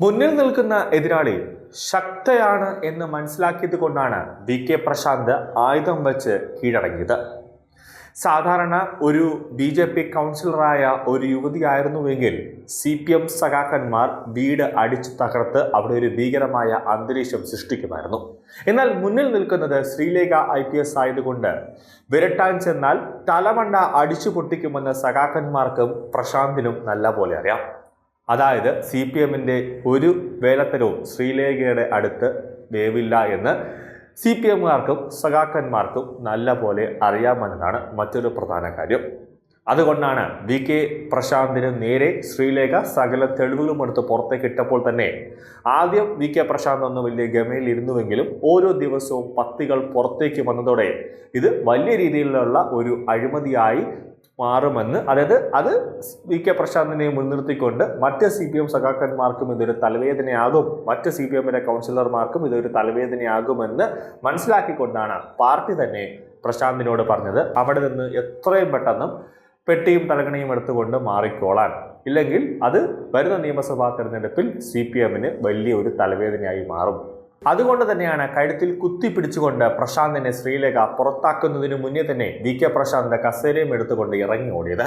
മുന്നിൽ നിൽക്കുന്ന എതിരാളി ശക്തയാണ് എന്ന് മനസ്സിലാക്കിയത് കൊണ്ടാണ് വി.കെ. പ്രശാന്ത് ആയുധം വെച്ച് കീഴടങ്ങിയത്. സാധാരണ ഒരു ബി.ജെ.പി. കൗൺസിലറായ ഒരു യുവതിയായിരുന്നുവെങ്കിൽ CPM സഖാക്കന്മാർ വീട് അടിച്ചു തകർത്ത് അവിടെ ഒരു ഭീകരമായ അന്തരീക്ഷം സൃഷ്ടിക്കുമായിരുന്നു. എന്നാൽ മുന്നിൽ നിൽക്കുന്നത് ശ്രീലേഖ IPS ആയതുകൊണ്ട് വിരട്ടാൻ ചെന്നാൽ തലമണ്ട അടിച്ചു പൊട്ടിക്കുമെന്ന് സഖാക്കന്മാർക്കും പ്രശാന്തിനും നല്ല പോലെ അറിയാം. അതായത് CPMന്റെ ഒരു വേലത്തരവും ശ്രീലേഖയുടെ അടുത്ത് വേവില്ല എന്ന് CPMകാർക്കും സഖാക്കന്മാർക്കും നല്ല പോലെ അറിയാമെന്നതാണ് മറ്റൊരു പ്രധാന കാര്യം. അതുകൊണ്ടാണ് വി.കെ. പ്രശാന്തിന് നേരെ ശ്രീലേഖ സകല തെളിവുകളും എടുത്ത് പുറത്തേക്ക് ഇട്ടപ്പോൾ തന്നെ ആദ്യം വി.കെ. പ്രശാന്ത് ഒന്ന് വലിയ ഗമയിൽ ഇരുന്നുവെങ്കിലും ഓരോ ദിവസവും പത്തികൾ പുറത്തേക്ക് വന്നതോടെ ഇത് വലിയ രീതിയിലുള്ള ഒരു അഴിമതിയായി മാറുമെന്ന്, അതായത് അത് വി.കെ. പ്രശാന്തിനെ മുൻനിർത്തിക്കൊണ്ട് മറ്റ് CPM സഖാക്കന്മാർക്കും ഇതൊരു തലവേദനയാകും, മറ്റ് CPMന്റെ കൗൺസിലർമാർക്കും ഇതൊരു തലവേദനയാകുമെന്ന് മനസ്സിലാക്കിക്കൊണ്ടാണ് പാർട്ടി തന്നെ പ്രശാന്തിനോട് പറഞ്ഞത് അവിടെ നിന്ന് എത്രയും പെട്ടെന്ന് പെട്ടിയും തലകണിയും എടുത്തുകൊണ്ട് മാറിക്കോളാൻ, ഇല്ലെങ്കിൽ അത് വരുന്ന നിയമസഭാ തെരഞ്ഞെടുപ്പിൽ CPMന് വലിയ ഒരു തലവേദനയായി മാറും. അതുകൊണ്ട് തന്നെയാണ് കഴുത്തിൽ കുത്തിപ്പിടിച്ചുകൊണ്ട് പ്രശാന്തിനെ ശ്രീലേഖ പുറത്താക്കുന്നതിന് മുന്നേ തന്നെ വി.കെ. പ്രശാന്ത് കസേരയും എടുത്തുകൊണ്ട് ഇറങ്ങി ഓടിയത്.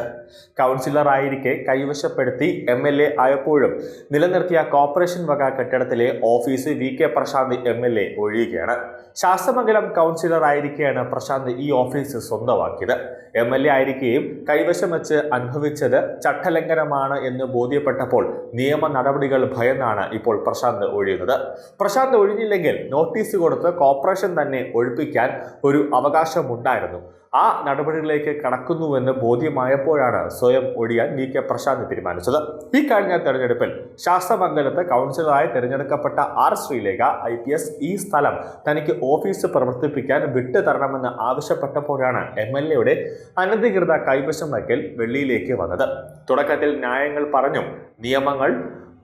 കൗൺസിലർ ആയിരിക്കെ കൈവശപ്പെടുത്തി MLA ആയപ്പോഴും നിലനിർത്തിയ കോർപ്പറേഷൻ വക കെട്ടിടത്തിലെ ഓഫീസ് വി.കെ. പ്രശാന്ത് MLA ഒഴിയുകയാണ്. ശാസ്തമംഗലം കൗൺസിലർ ആയിരിക്കെയാണ് പ്രശാന്ത് ഈ ഓഫീസ് സ്വന്തമാക്കിയത്. MLA ആയിരിക്കുകയും കൈവശം വെച്ച് അനുഭവിച്ചത് ചട്ടലംഘനമാണ് എന്ന് ബോധ്യപ്പെട്ടപ്പോൾ നിയമ നടപടികൾ ഭയന്നാണ് ഇപ്പോൾ പ്രശാന്ത് ഒഴിയുന്നത്. പ്രശാന്ത് ഒഴിഞ്ഞില്ലെങ്കിൽ നോട്ടീസ് കൊടുത്ത് കോർപ്പറേഷൻ തന്നെ ഒഴിപ്പിക്കാൻ ഒരു അവകാശമുണ്ടായിരുന്നു. ആ നടപടികളിലേക്ക് കടക്കുന്നുവെന്ന് ബോധ്യമായപ്പോഴാണ് സ്വയം ഒഴിയാൻ വി.കെ. പ്രശാന്ത് തീരുമാനിച്ചത്. ഈ കഴിഞ്ഞ തെരഞ്ഞെടുപ്പിൽ ശാസ്തമംഗലത്ത് കൗൺസിലറായി തിരഞ്ഞെടുക്കപ്പെട്ട R. ശ്രീലേഖ IPS ഈ സ്ഥലം തനിക്ക് ഓഫീസ് പ്രവർത്തിപ്പിക്കാൻ വിട്ടു തരണമെന്ന് ആവശ്യപ്പെട്ടപ്പോഴാണ് MLAയുടെ അനധികൃത കൈവശം വയ്ക്കൽ വെള്ളിയിലേക്ക് വന്നത്. തുടക്കത്തിൽ ന്യായങ്ങൾ പറഞ്ഞും നിയമങ്ങൾ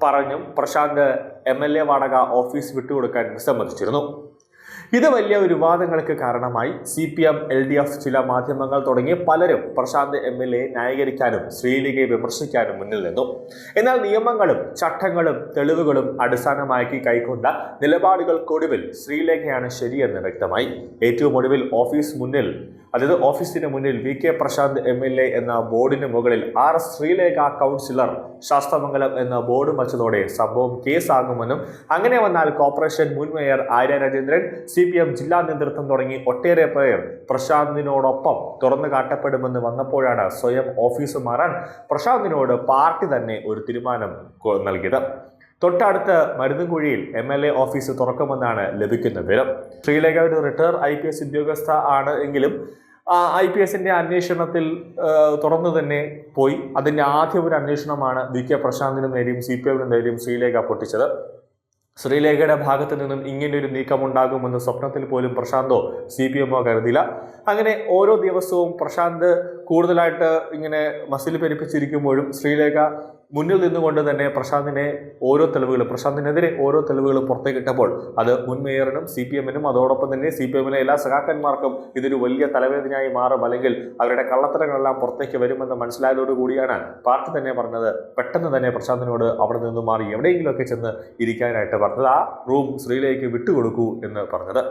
പറഞ്ഞും പ്രശാന്ത് MLA വാടക ഓഫീസ് വിട്ടുകൊടുക്കാൻ വിസമ്മതിച്ചിരുന്നു. ഇത് വലിയ വിവാദങ്ങൾക്ക് കാരണമായി. CPM LDF ചില മാധ്യമങ്ങൾ തുടങ്ങി പലരും പ്രശാന്ത് MLA ന്യായീകരിക്കാനും ശ്രീലേഖയെ വിമർശിക്കാനും മുന്നിൽ നിന്നു. എന്നാൽ നിയമങ്ങളും ചട്ടങ്ങളും തെളിവുകളും അടിസ്ഥാനമാക്കി കൈക്കൊണ്ട നിലപാടുകൾക്കൊടുവിൽ ശ്രീലേഖയാണ് ശരിയെന്ന് വ്യക്തമായി. ഏറ്റവും ഒടുവിൽ ഓഫീസിന് മുന്നിൽ വി.കെ. പ്രശാന്ത് MLA എന്ന ബോർഡിന് മുകളിൽ R. ശ്രീലേഖ കൗൺസിലർ ശാസ്തമംഗലം എന്ന ബോർഡ് വച്ചതോടെ സംഭവം കേസാകുമെന്നും അങ്ങനെ വന്നാൽ കോർപ്പറേഷൻ മുൻ മേയർ ആര്യ രാജേന്ദ്രൻ, CPM ജില്ലാ നേതൃത്വം തുടങ്ങി ഒട്ടേറെ പേർ പ്രശാന്തിനോടൊപ്പം തുറന്നു കാട്ടപ്പെടുമെന്ന് വന്നപ്പോഴാണ് സ്വയം ഓഫീസ് മാറാൻ പ്രശാന്തിനോട് പാർട്ടി തന്നെ ഒരു തീരുമാനം നൽകിയത്. തൊട്ടടുത്ത് മരുന്നുകുഴിയിൽ MLA ഓഫീസ് തുറക്കുമെന്നാണ് ലഭിക്കുന്ന വിവരം. ശ്രീലേഖ ഒരു റിട്ടയർ IPS ഉദ്യോഗസ്ഥ ആണ് എങ്കിലും IPSന്റെ അന്വേഷണത്തിൽ തുറന്നു തന്നെ പോയി. അതിൻ്റെ ആദ്യ ഒരു അന്വേഷണമാണ് വി.കെ. പ്രശാന്തിന് നേരെയും CPMന് നേരെയും ശ്രീലേഖ പൊട്ടിച്ചത്. ശ്രീലേഖയുടെ ഭാഗത്ത് നിന്നും ഇങ്ങനെയൊരു നീക്കമുണ്ടാകുമെന്ന് സ്വപ്നത്തിൽ പോലും പ്രശാന്തോ CPMോ കരുതില്ല. അങ്ങനെ ഓരോ ദിവസവും പ്രശാന്ത് കൂടുതലായിട്ട് ഇങ്ങനെ മസിൽ പെരുപ്പിച്ചിരിക്കുമ്പോഴും ശ്രീലേഖ മുന്നിൽ നിന്നുകൊണ്ട് തന്നെ പ്രശാന്തിനെതിരെ ഓരോ തെളിവുകളും പുറത്തേക്കിട്ടപ്പോൾ അത് മുൻ മേയറിനും CPMനും അതോടൊപ്പം തന്നെ CPMലെ എല്ലാ സഖാക്കന്മാർക്കും ഇതൊരു വലിയ തലവേദനയായി മാറും, അല്ലെങ്കിൽ അവരുടെ കള്ളത്തരങ്ങളെല്ലാം പുറത്തേക്ക് വരുമെന്ന് മനസ്സിലായതോടുകൂടിയാണ് പാർട്ടി തന്നെ പറഞ്ഞത് പെട്ടെന്ന് തന്നെ പ്രശാന്തിനോട് അവിടെ നിന്ന് മാറി എവിടെയെങ്കിലുമൊക്കെ ചെന്ന് ഇരിക്കാനായിട്ട് പറഞ്ഞത്. ആ റൂം ശ്രീലേഖയ്ക്ക് വിട്ടുകൊടുക്കൂ എന്ന് പറഞ്ഞത്.